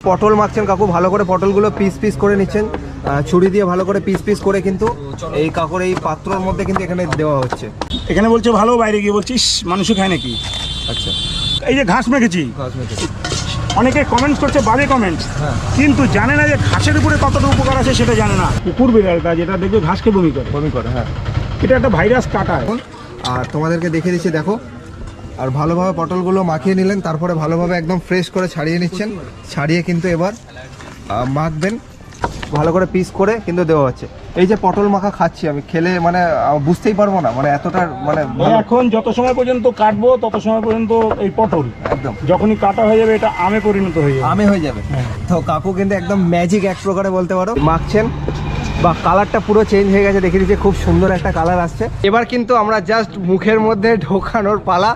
পটল মাখছেন কাকু, ভালো করে পটলগুলো পিস পিস করে নিচ্ছেন, ছুরি দিয়ে ভালো করে পিস পিস করে কিন্তু এই কাকুর এই পাত্রর মধ্যে কিন্তু এখানে দেওয়া হচ্ছে। এখানে বলছে ভালো, বাইরে গিয়ে বলছিস মানুষও খায় নাকি। আচ্ছা, এই যে ঘাস মেখেছি, অনেকে কমেন্টস করছে, বাজে কমেন্টস, কিন্তু জানে না যে ঘাসের উপরে কতটা উপকার আছে সেটা জানে না। কুকুর বিড়ালটা যেটা দেখবে ঘাসকে বমি করে, হ্যাঁ, এটা একটা ভাইরাস কাটায়। আর তোমাদেরকে দেখিয়ে দিচ্ছি, দেখো। আর ভালোভাবে পটলগুলো মাখিয়ে নিলেন, তারপরে ভালোভাবে একদম ফ্রেশ করে ছাড়িয়ে নিচ্ছেন, ছাড়িয়ে কিন্তু এবার মাখবেন, ভালো করে পিস করে কিন্তু দেওয়া হচ্ছে। এই যে পটল মাখা খাচ্ছি আমি, খেলে মানে বুঝতেই পারবো না, মানে এতটা মানে এখন যত সময় পর্যন্ত কাটবো তত সময় পর্যন্ত এই পটল একদম, যখনই কাটা হয়ে যাবে এটা আমে পরিণত হয়ে যাবে, আমে হয়ে যাবে। তো কাকু কিন্তু একদম ম্যাজিক এক প্রকারে বলতে পারো, মাখছেন বা কালারটা পুরো চেঞ্জ হয়ে গেছে, দেখে দিচ্ছি খুব সুন্দর একটা কালার আসছে। এবার কিন্তু আমরা জাস্ট মুখের মধ্যে ঢোকানোর পালা।